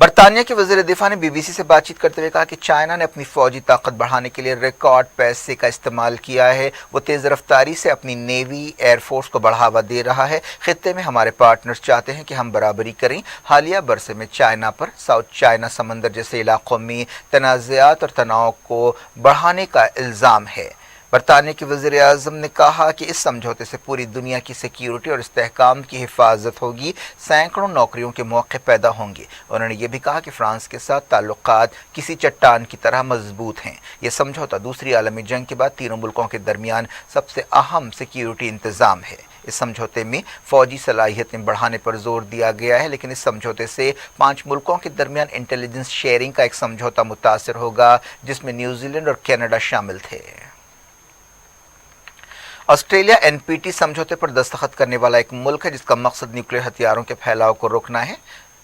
برطانیہ کے وزیر دفاع نے BBC سے بات چیت کرتے ہوئے کہا کہ چائنا نے اپنی فوجی طاقت بڑھانے کے لیے ریکارڈ پیسے کا استعمال کیا ہے. وہ تیز رفتاری سے اپنی نیوی ایئر فورس کو بڑھاوا دے رہا ہے. خطے میں ہمارے پارٹنرز چاہتے ہیں کہ ہم برابری کریں. حالیہ برسے میں چائنا پر ساؤتھ چائنا سمندر جیسے علاقوں میں تنازعات اور تناؤ کو بڑھانے کا الزام ہے. برطانیہ کے وزیر اعظم نے کہا کہ اس سمجھوتے سے پوری دنیا کی سیکیورٹی اور استحکام کی حفاظت ہوگی. سینکڑوں نوکریوں کے موقع پیدا ہوں گے. انہوں نے یہ بھی کہا کہ فرانس کے ساتھ تعلقات کسی چٹان کی طرح مضبوط ہیں. یہ سمجھوتا دوسری عالمی جنگ کے بعد تینوں ملکوں کے درمیان سب سے اہم سیکیورٹی انتظام ہے. اس سمجھوتے میں فوجی صلاحیتیں بڑھانے پر زور دیا گیا ہے، لیکن اس سمجھوتے سے 5 ملکوں کے درمیان انٹیلیجنس شیئرنگ کا ایک سمجھوتا متاثر ہوگا جس میں نیوزی لینڈ اور کینیڈا شامل تھے. آسٹریلیا NPT سمجھوتے پر دستخط کرنے والا ایک ملک ہے جس کا مقصد نیوکلیئر ہتھیاروں کے پھیلاؤ کو روکنا ہے.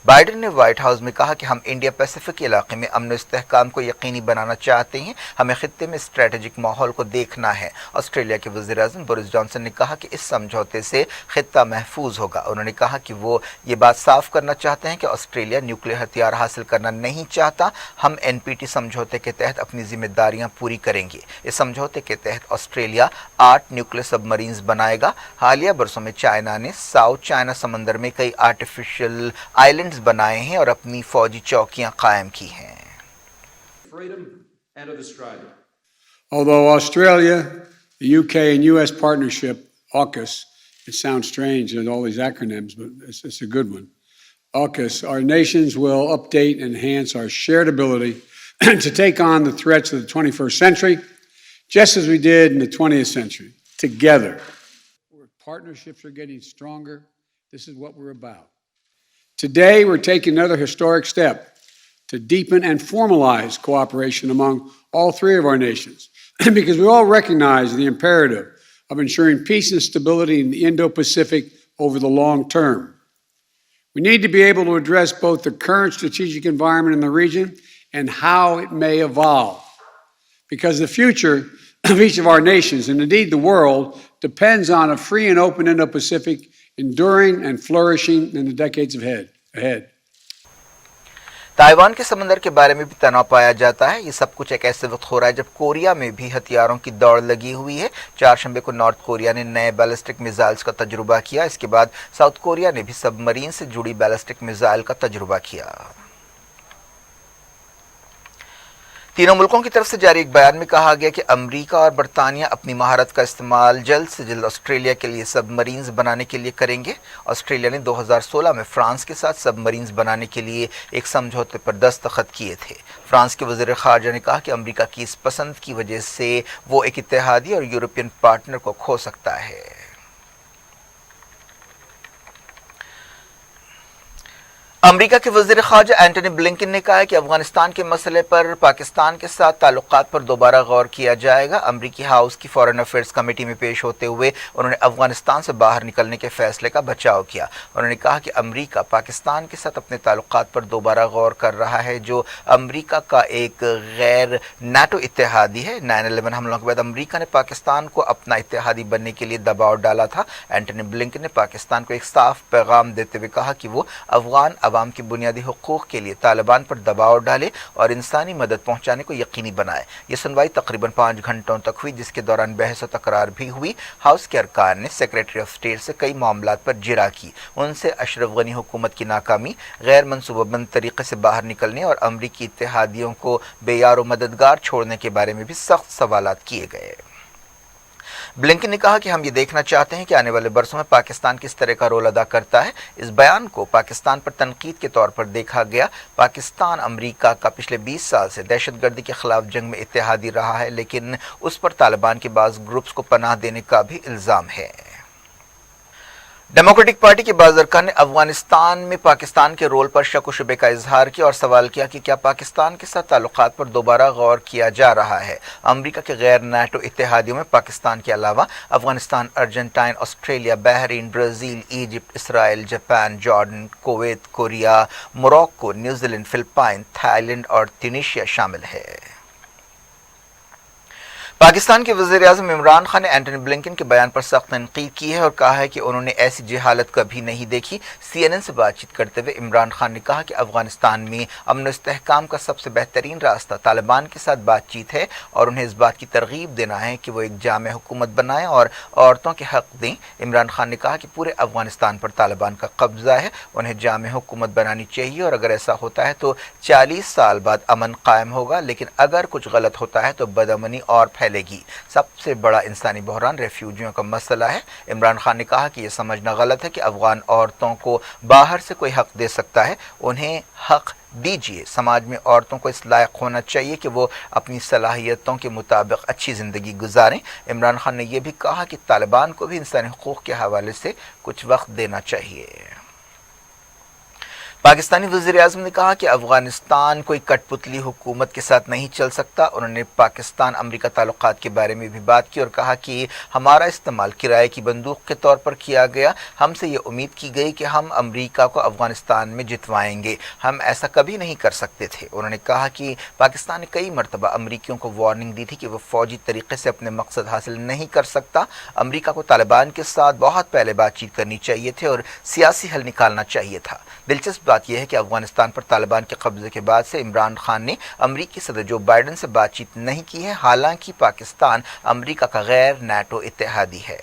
بائیڈن نے وائٹ ہاؤس میں کہا کہ ہم انڈیا پیسیفک علاقے میں امن و استحکام کو یقینی بنانا چاہتے ہیں. ہمیں خطے میں اسٹریٹجک ماحول کو دیکھنا ہے. آسٹریلیا کے وزیر اعظم بورس جانسن نے کہا کہ اس سمجھوتے سے خطہ محفوظ ہوگا. انہوں نے کہا کہ وہ یہ بات صاف کرنا چاہتے ہیں کہ آسٹریلیا نیوکلیئر ہتھیار حاصل کرنا نہیں چاہتا. ہم NPT سمجھوتے کے تحت اپنی ذمہ داریاں پوری کریں گے. اس سمجھوتے کے تحت آسٹریلیا 8 نیوکلیئر سب مرینز بنائے گا. حالیہ برسوں میں چائنا نے ساؤتھ چائنا سمندر میں کئی آرٹیفیشل آئلینڈز بنائے ہیں اور اپنی فوجی چوکیاں قائم کی ہیں. Although Australia, the UK and US partnership, AUKUS, it sounds strange with all these acronyms, but it's a good one. AUKUS, our nations will update and enhance our shared ability to take on the threats of the 21st century, just as we did in the 20th century, together. Partnerships are getting stronger. This is what we're about. Today, we're taking another historic step to deepen and formalize cooperation among all 3 of our nations, because we all recognize the imperative of ensuring peace and stability in the Indo-Pacific over the long term. We need to be able to address both the current strategic environment in the region and how it may evolve, because the future of each of our nations, and indeed the world, depends on a free and open Indo-Pacific enduring and flourishing in the decades ahead. Taiwan کے سمندر کے بارے میں بھی تناؤ پایا جاتا ہے. یہ سب کچھ ایک ایسے وقت ہو رہا ہے جب کوریا میں بھی ہتھیاروں کی دوڑ لگی ہوئی ہے. چہارشنبے کو نارتھ کوریا نے نئے بیلسٹک میزائلز کا تجربہ کیا. اس کے بعد ساؤتھ کوریا نے بھی سب مرین سے جڑی بیلسٹک میزائل کا تجربہ کیا. تینوں ملکوں کی طرف سے جاری ایک بیان میں کہا گیا کہ امریکہ اور برطانیہ اپنی مہارت کا استعمال جلد سے جلد آسٹریلیا کے لیے سب مرینز بنانے کے لیے کریں گے. آسٹریلیا نے 2016 میں فرانس کے ساتھ سب مرینز بنانے کے لیے ایک سمجھوتے پر دستخط کیے تھے. فرانس کے وزیر خارجہ نے کہا کہ امریکہ کی اس پسند کی وجہ سے وہ ایک اتحادی اور یورپین پارٹنر کو کھو سکتا ہے. امریکہ کے وزیر خارجہ اینٹونی بلنکن نے کہا ہے کہ افغانستان کے مسئلے پر پاکستان کے ساتھ تعلقات پر دوبارہ غور کیا جائے گا. امریکی ہاؤس کی فارن افیئرز کمیٹی میں پیش ہوتے ہوئے انہوں نے افغانستان سے باہر نکلنے کے فیصلے کا بچاؤ کیا. انہوں نے کہا کہ امریکہ پاکستان کے ساتھ اپنے تعلقات پر دوبارہ غور کر رہا ہے جو امریکہ کا ایک غیر نیٹو اتحادی ہے. 9/11 حملوں کے بعد امریکہ نے پاکستان کو اپنا اتحادی بننے کے لیے دباؤ ڈالا تھا. اینٹونی بلنکن نے پاکستان کو ایک صاف پیغام دیتے ہوئے کہا کہ وہ افغان عوام کی بنیادی حقوق کے لیے طالبان پر دباؤ ڈالے اور انسانی مدد پہنچانے کو یقینی بنائے. یہ سنوائی تقریباً 5 گھنٹوں تک ہوئی جس کے دوران بحث و تکرار بھی ہوئی. ہاؤس کے ارکان نے سیکریٹری آف اسٹیٹ سے کئی معاملات پر جرا کی. ان سے اشرف غنی حکومت کی ناکامی، غیر منصوبہ بند طریقے سے باہر نکلنے اور امریکی اتحادیوں کو بے یار و مددگار چھوڑنے کے بارے میں بھی سخت سوالات کیے گئے. بلنکن نے کہا کہ ہم یہ دیکھنا چاہتے ہیں کہ آنے والے برسوں میں پاکستان کس طرح کا رول ادا کرتا ہے. اس بیان کو پاکستان پر تنقید کے طور پر دیکھا گیا. پاکستان امریکہ کا پچھلے 20 سال سے دہشت گردی کے خلاف جنگ میں اتحادی رہا ہے، لیکن اس پر طالبان کے بعض گروپس کو پناہ دینے کا بھی الزام ہے. ڈیموکریٹک پارٹی کے بعض ارکان نے افغانستان میں پاکستان کے رول پر شک و شبے کا اظہار کیا اور سوال کیا کہ کیا پاکستان کے ساتھ تعلقات پر دوبارہ غور کیا جا رہا ہے. امریکہ کے غیر نیٹو اتحادیوں میں پاکستان کے علاوہ Afghanistan, Argentina, Australia, Bahrain, Brazil, Egypt, Israel, Japan, Jordan, Kuwait, Korea, Morocco, New Zealand, Philippines, Thailand اور ٹیونیشیا شامل ہے. پاکستان کے وزیر اعظم عمران خان نے اینٹونی بلنکن کے بیان پر سخت تنقید کی ہے اور کہا ہے کہ انہوں نے ایسی جہالت کبھی نہیں دیکھی۔ سی این این سے بات چیت کرتے ہوئے عمران خان نے کہا کہ افغانستان میں امن و استحکام کا سب سے بہترین راستہ طالبان کے ساتھ بات چیت ہے اور انہیں اس بات کی ترغیب دینا ہے کہ وہ ایک جامع حکومت بنائیں اور عورتوں کے حق دیں۔ عمران خان نے کہا کہ پورے افغانستان پر طالبان کا قبضہ ہے، انہیں جامع حکومت بنانی چاہیے اور اگر ایسا ہوتا ہے تو 40 سال بعد امن قائم ہوگا، لیکن اگر کچھ غلط ہوتا ہے تو بدامنی اور پھیلے گی۔ سب سے بڑا انسانی بحران ریفیوجیوں کا مسئلہ ہے۔ عمران خان نے کہا کہ یہ سمجھنا غلط ہے کہ افغان عورتوں کو باہر سے کوئی حق دے سکتا ہے، انہیں حق دیجیے۔ سماج میں عورتوں کو اس لائق ہونا چاہیے کہ وہ اپنی صلاحیتوں کے مطابق اچھی زندگی گزاریں۔ عمران خان نے یہ بھی کہا کہ طالبان کو بھی انسانی حقوق کے حوالے سے کچھ وقت دینا چاہیے۔ پاکستانی وزیر اعظم نے کہا کہ افغانستان کوئی کٹ پتلی حکومت کے ساتھ نہیں چل سکتا۔ انہوں نے پاکستان امریکہ تعلقات کے بارے میں بھی بات کی اور کہا کہ ہمارا استعمال کرائے کی بندوق کے طور پر کیا گیا۔ ہم سے یہ امید کی گئی کہ ہم امریکہ کو افغانستان میں جتوائیں گے، ہم ایسا کبھی نہیں کر سکتے تھے۔ انہوں نے کہا کہ پاکستان نے کئی مرتبہ امریکیوں کو وارننگ دی تھی کہ وہ فوجی طریقے سے اپنے مقصد حاصل نہیں کر سکتا۔ امریکہ کو طالبان کے ساتھ بہت پہلے بات چیت کرنی چاہیے تھے اور سیاسی حل نکالنا چاہیے تھا۔ دلچسپ بات یہ ہے کہ افغانستان پر طالبان کے قبضے کے بعد سے عمران خان نے امریکی صدر جو بائیڈن سے بات چیت نہیں کی ہے، حالانکہ پاکستان امریکہ کا غیر نیٹو اتحادی ہے۔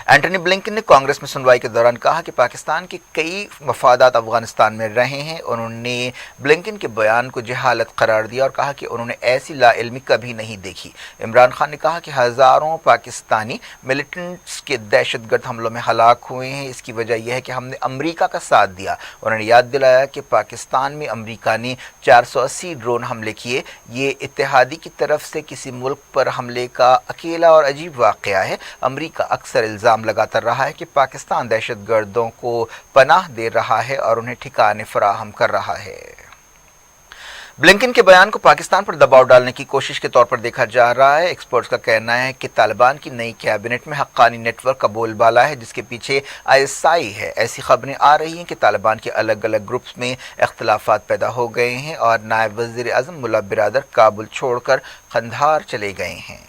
اینٹونی بلنکن نے کانگریس میں سنوائی کے دوران کہا کہ پاکستان کے کئی مفادات افغانستان میں رہے ہیں۔ انہوں نے بلنکن کے بیان کو جہالت قرار دیا اور کہا کہ انہوں نے ایسی لا علمی کبھی نہیں دیکھی۔ عمران خان نے کہا کہ ہزاروں پاکستانی ملیٹنٹس کے دہشت گرد حملوں میں ہلاک ہوئے ہیں، اس کی وجہ یہ ہے کہ ہم نے امریکہ کا ساتھ دیا۔ انہوں نے یاد دلایا کہ پاکستان میں امریکہ نے 480 ڈرون حملے کیے۔ یہ اتحادی کی طرف سے کسی ملک پر حملے کا اکیلا اور عجیب واقعہ ہے۔ امریکہ اکثر الزام لگاتا رہا ہے کہ پاکستان دہشت گردوں کو پناہ دے رہا ہے اور انہیں ٹھکانے فراہم کر رہا ہے۔ بلنکن کے بیان کو پاکستان پر دباؤ ڈالنے کی کوشش کے طور پر دیکھا جا رہا ہے۔ ایکسپرٹس کا کہنا ہے کہ طالبان کی نئی کیبنٹ میں حقانی نیٹ ورک کا بول بالا ہے جس کے پیچھے ISI ہے۔ ایسی خبریں آ رہی ہیں کہ طالبان کے الگ الگ گروپس میں اختلافات پیدا ہو گئے ہیں اور نائب وزیر اعظم ملا برادر کابل چھوڑ کر قندھار چلے گئے ہیں۔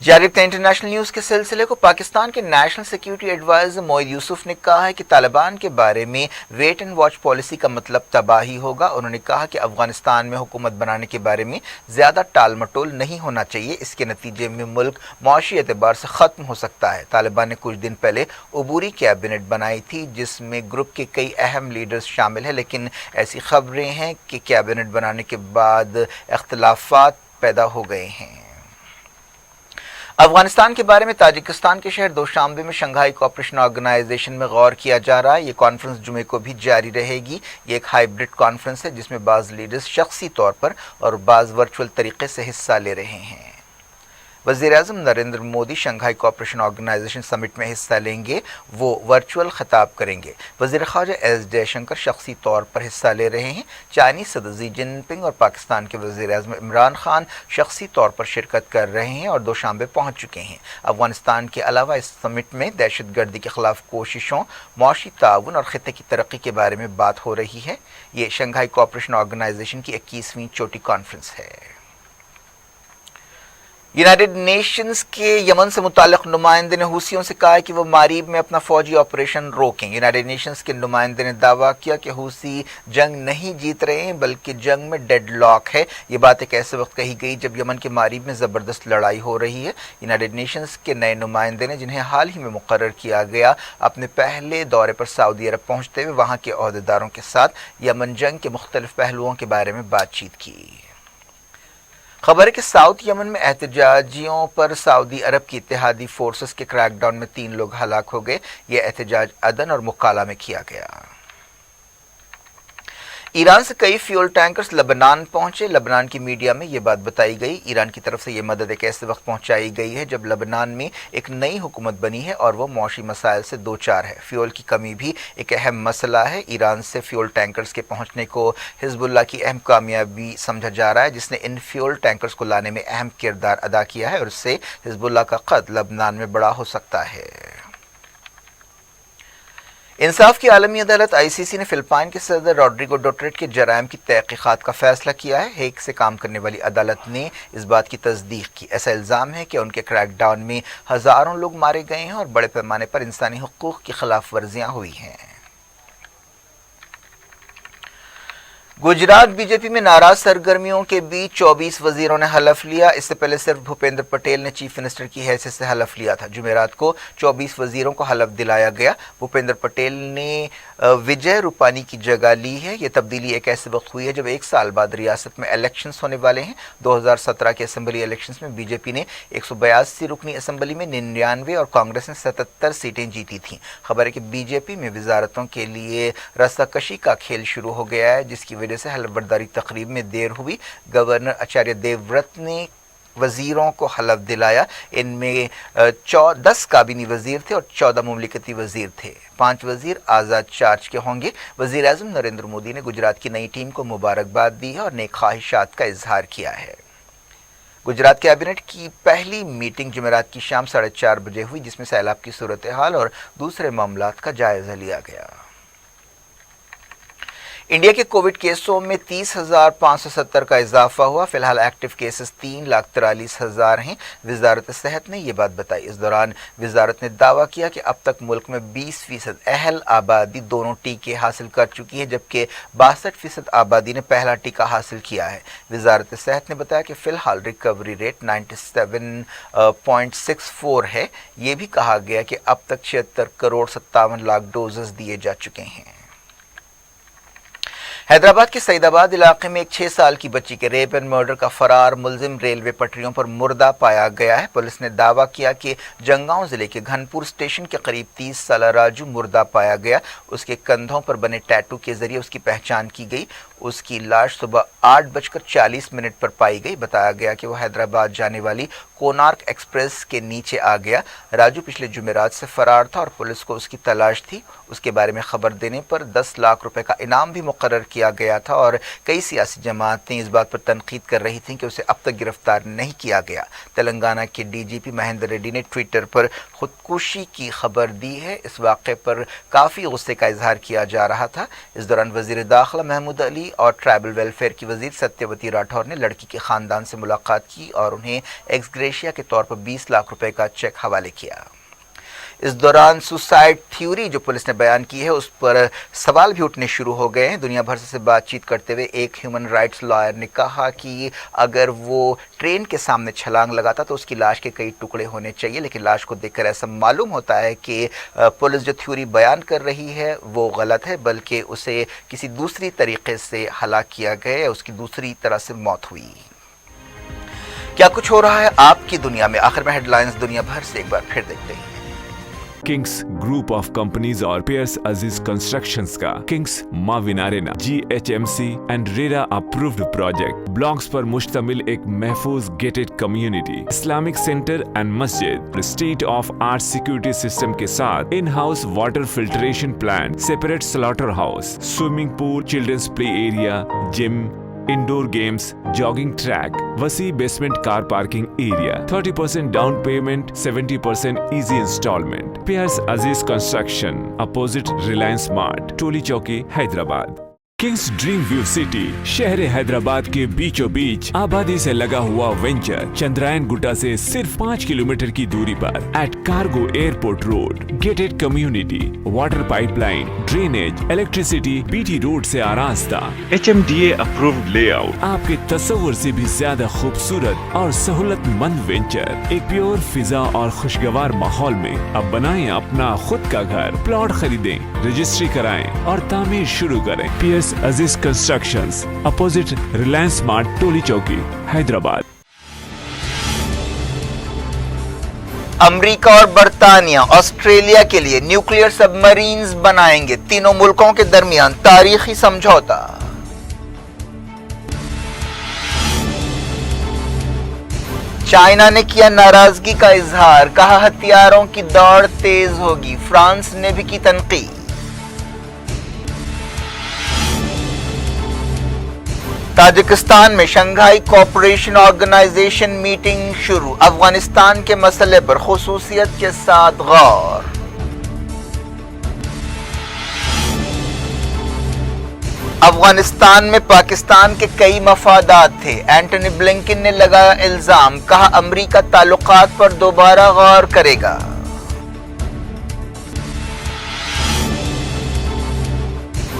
جاری رکھتے ہیں انٹرنیشنل نیوز کے سلسلے کو۔ پاکستان کے نیشنل سیکیورٹی ایڈوائزر موئید یوسف نے کہا ہے کہ طالبان کے بارے میں ویٹ اینڈ واچ پالیسی کا مطلب تباہی ہوگا۔ انہوں نے کہا کہ افغانستان میں حکومت بنانے کے بارے میں زیادہ ٹال مٹول نہیں ہونا چاہیے، اس کے نتیجے میں ملک معاشی اعتبار سے ختم ہو سکتا ہے۔ طالبان نے کچھ دن پہلے عبوری کیبنٹ بنائی تھی جس میں گروپ کے کئی اہم لیڈرز شامل ہیں، لیکن ایسی خبریں ہیں کہ کیبنٹ بنانے کے بعد اختلافات پیدا ہو گئے ہیں۔ افغانستان کے بارے میں تاجکستان کے شہر دوشانبے میں شنگھائی کوآپریشن آرگنائزیشن میں غور کیا جا رہا ہے۔ یہ کانفرنس جمعے کو بھی جاری رہے گی۔ یہ ایک ہائیبرڈ کانفرنس ہے جس میں بعض لیڈرز شخصی طور پر اور بعض ورچوئل طریقے سے حصہ لے رہے ہیں۔ وزیر اعظم Narendra Modi Shanghai Cooperation Organisation summit میں حصہ لیں گے، وہ ورچوئل خطاب کریں گے۔ وزیر خارجہ ایس جے شنکر شخصی طور پر حصہ لے رہے ہیں۔ چائنیز صدر شی جن پنگ اور پاکستان کے وزیر اعظم عمران خان شخصی طور پر شرکت کر رہے ہیں اور دوشانبے پہنچ چکے ہیں۔ افغانستان کے علاوہ اس سمٹ میں دہشت گردی کے خلاف کوششوں، معاشی تعاون اور خطے کی ترقی کے بارے میں بات ہو رہی ہے۔ یہ شنگھائی کوآپریشن آرگنائزیشن کی 21ویں چوٹی کانفرنس ہے۔ یونائیٹڈ نیشنز کے یمن سے متعلق نمائندے نے حوثیوں سے کہا ہے کہ وہ ماریب میں اپنا فوجی آپریشن روکیں۔ یونائیٹڈ نیشنز کے نمائندے نے دعویٰ کیا کہ حوثی جنگ نہیں جیت رہے ہیں بلکہ جنگ میں ڈیڈ لاک ہے۔ یہ بات ایک ایسے وقت کہی گئی جب یمن کے ماریب میں زبردست لڑائی ہو رہی ہے۔ یونائیٹڈ نیشنز کے نئے نمائندے نے جنہیں حال ہی میں مقرر کیا گیا، اپنے پہلے دورے پر سعودی عرب پہنچتے ہوئے وہاں کے عہدیداروں کے ساتھ یمن جنگ کے مختلف پہلوؤں کے بارے میں بات چیت کی۔ خبر ہے کہ ساؤتھ یمن میں احتجاجیوں پر سعودی عرب کی اتحادی فورسز کے کریک ڈاؤن میں 3 لوگ ہلاک ہو گئے۔ یہ احتجاج عدن اور مکالا میں کیا گیا۔ ایران سے کئی فیول ٹینکرز لبنان پہنچے۔ لبنان کی میڈیا میں یہ بات بتائی گئی۔ ایران کی طرف سے یہ مدد ایک ایسے وقت پہنچائی گئی ہے جب لبنان میں ایک نئی حکومت بنی ہے اور وہ معاشی مسائل سے دوچار ہے۔ فیول کی کمی بھی ایک اہم مسئلہ ہے۔ ایران سے فیول ٹینکرز کے پہنچنے کو حزب اللہ کی اہم کامیابی سمجھا جا رہا ہے جس نے ان فیول ٹینکرز کو لانے میں اہم کردار ادا کیا ہے اور اس سے حزب اللہ کا قد لبنان میں بڑا ہو سکتا ہے۔ انصاف کی عالمی عدالت ICC نے فلپائن کے صدر روڈریگو ڈوٹرٹ کے جرائم کی تحقیقات کا فیصلہ کیا ہے۔ ہیگ سے کام کرنے والی عدالت نے اس بات کی تصدیق کی۔ ایسا الزام ہے کہ ان کے کریک ڈاؤن میں ہزاروں لوگ مارے گئے ہیں اور بڑے پیمانے پر انسانی حقوق کی خلاف ورزیاں ہوئی ہیں۔ گجرات BJP میں ناراض سرگرمیوں کے بیچ 24 وزیروں نے حلف لیا۔ اس سے پہلے صرف بھوپیندر پٹیل نے چیف منسٹر کی حیثیت سے حلف لیا تھا۔ جمعرات کو 24 وزیروں کو حلف دلایا گیا۔ بھوپیندر پٹیل نے وجے روپانی کی جگہ لی ہے۔ یہ تبدیلی ایک ایسے وقت ہوئی ہے جب ایک سال بعد ریاست میں الیکشنز ہونے والے ہیں۔ 2017 کے اسمبلی الیکشنز میں BJP نے 182 رکنی اسمبلی میں 99 اور کانگریس نے 77 سیٹیں جیتی تھیں۔ خبر ہے کہ BJP میں وزارتوں کے لیے رستہ کشی کا کھیل شروع ہو گیا ہے، جس کی وجہ سے حلف برداری تقریب میں دیر ہوئی۔ گورنر آچاریہ دیو ورت نے وزیروں کو حلف دلایا۔ ان میں 10 کابینی وزیر تھے اور 14 مملکتی وزیر تھے۔ 5 وزیر آزاد چارج کے ہوں گے۔ وزیر اعظم نریندر مودی نے گجرات کی نئی ٹیم کو مبارکباد دی ہے اور نیک خواہشات کا اظہار کیا ہے۔ گجرات کیبنٹ کی پہلی میٹنگ جمعرات کی شام 4:30 بجے ہوئی، جس میں سیلاب کی صورتحال اور دوسرے معاملات کا جائزہ لیا گیا۔ انڈیا کے کووڈ کیسوں میں 30,570 کا اضافہ ہوا۔ فی الحال ایکٹیو کیسز 3,43,000 ہیں۔ وزارت صحت نے یہ بات بتائی۔ اس دوران وزارت نے دعویٰ کیا کہ اب تک ملک میں 20% اہل آبادی دونوں ٹیکے حاصل کر چکی ہے، جبکہ 62% آبادی نے پہلا ٹیکہ حاصل کیا ہے۔ وزارت صحت نے بتایا کہ فی الحال ریکوری ریٹ 97.64 ہے۔ یہ بھی کہا گیا کہ اب تک 76,57,00,000 ڈوزز دیے جا چکے ہیں۔ حیدرآباد کے سعید آباد علاقے میں ایک 6 سال کی بچی کے ریپ اینڈ مرڈر کا فرار ملزم ریلوے پٹریوں پر مردہ پایا گیا ہے۔ پولیس نے دعویٰ کیا کہ جنگاؤں ضلع کے گھنپور اسٹیشن کے قریب 30 سالہ راجو مردہ پایا گیا۔ اس کے کندھوں پر بنے ٹیٹو کے ذریعے اس کی پہچان کی گئی۔ اس کی لاش صبح 8:40 پر پائی گئی۔ بتایا گیا کہ وہ حیدرآباد جانے والی کونارک ایکسپریس کے نیچے آ گیا۔ راجو پچھلے جمعرات سے فرار تھا اور پولیس کو اس کی تلاش تھی۔ اس کے بارے میں خبر دینے پر 10 لاکھ روپے کا انعام بھی مقرر کیا گیا تھا اور کئی سیاسی جماعتیں اس بات پر تنقید کر رہی تھیں کہ اسے اب تک گرفتار نہیں کیا گیا۔ تلنگانہ کے DGP مہندر ریڈی نے ٹویٹر پر خودکشی کی خبر دی ہے۔ اس واقعے پر کافی غصے کا اظہار کیا جا رہا تھا۔ اس دوران وزیر داخلہ محمود علی اور ٹرائبل ویلفیئر کی وزیر ستیوتی راٹھور نے لڑکی کے خاندان سے ملاقات کی اور انہیں ایکس گریشیا کے طور پر 20 لاکھ روپے کا چیک حوالے کیا۔ اس دوران سوسائڈ تھیوری جو پولیس نے بیان کی ہے اس پر سوال بھی اٹھنے شروع ہو گئے ہیں۔ دنیا بھر سے بات چیت کرتے ہوئے ایک ہیومن رائٹس لائر نے کہا کہ اگر وہ ٹرین کے سامنے چھلانگ لگاتا تو اس کی لاش کے کئی ٹکڑے ہونے چاہیے، لیکن لاش کو دیکھ کر ایسا معلوم ہوتا ہے کہ پولیس جو تھیوری بیان کر رہی ہے وہ غلط ہے، بلکہ اسے کسی دوسری طریقے سے ہلاک کیا گیا، اس کی دوسری طرح سے موت ہوئی۔ کیا کچھ ہو رہا ہے آپ کی دنیا میں؟ آخر میں ہیڈ لائنز دنیا بھر سے ایک بار پھر دیکھتے ہیں۔ کنگس گروپ آف کمپنیز اور پیئرس عزیز کنسٹرکشنز کا Kings maven arena GHMC and RERA approved project blocks پر مشتمل ایک محفوظ gated community, Islamic centre and مسجد، state of art security system کے ساتھ in house water filtration plant, separate slaughter house, swimming pool, childrens play area, gym, indoor games, jogging track, وسیع basement car parking area, 30% down payment, 70% easy instalment. پیئرس عزیز construction, opposite Reliance Mart, Toli Chowki, Hyderabad. Kings Dream View City شہر حیدرآباد کے بیچوں بیچ آبادی سے لگا ہوا venture Chandrayan گٹا سے صرف 5 کلومیٹر کی دوری پر at cargo airport road, gated community, water pipe line, drainage, electricity, BT road سے آراستہ، HMDA اپرووڈ لے آؤٹ، آپ کے تصور سے بھی زیادہ خوبصورت اور سہولت مند وینچر، ایک پیور فضا اور خوشگوار ماحول میں۔ اب بنائیں اپنا خود کا گھر، پلاٹ خریدیں، رجسٹری کرائیں اور تعمیر شروع کریں۔ Periods Aziz constructions, opposite Reliance Mart, Toli Chowki, Hyderabad. امریکہ اور برطانیہ آسٹریلیا کے لیے نیوکلیئر سب مرینز بنائیں گے، تینوں ملکوں کے درمیان تاریخی سمجھوتا۔ چائنا نے کیا ناراضگی کا اظہار، کہا ہتھیاروں کی دوڑ تیز ہوگی، فرانس نے بھی کی تنقید۔ تاجکستان میں شنگھائی کوآپریشن آرگنائزیشن میٹنگ شروع، افغانستان کے مسئلے پر خصوصیت کے ساتھ غور۔ افغانستان میں پاکستان کے کئی مفادات تھے، اینٹونی بلنکن نے لگایا الزام، کہا امریکہ تعلقات پر دوبارہ غور کرے گا۔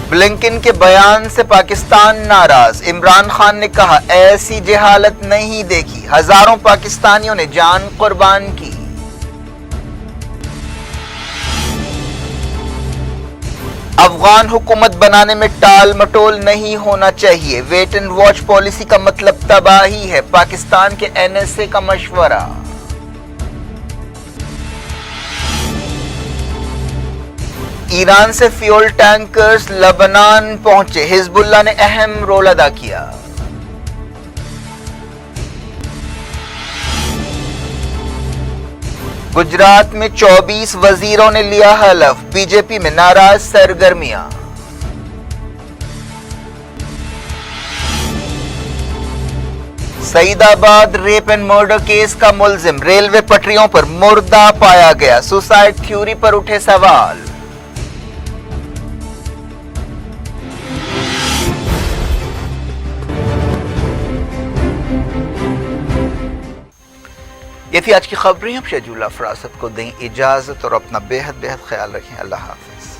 بلنکن کے بیان سے پاکستان ناراض، عمران خان نے کہا ایسی جہالت نہیں دیکھی، ہزاروں پاکستانیوں نے جان قربان کی۔ افغان حکومت بنانے میں ٹال مٹول نہیں ہونا چاہیے، ویٹ اینڈ واچ پالیسی کا مطلب تباہی ہے، پاکستان کے NSA کا مشورہ۔ ایران سے فیول ٹینکرز لبنان پہنچے، حزب اللہ نے اہم رول ادا کیا۔ گجرات میں 24 وزیروں نے لیا حلف، بی جے پی میں ناراض سرگرمیاں۔ سعید آباد ریپ اینڈ مرڈر کیس کا ملزم ریلوے پٹریوں پر مردہ پایا گیا، سوسائڈ تھیوری پر اٹھے سوال۔ یہ تھی آج کی خبریں، اب شیجول افراد سب کو دیں اجازت اور اپنا بے حد خیال رکھیں۔ اللہ حافظ۔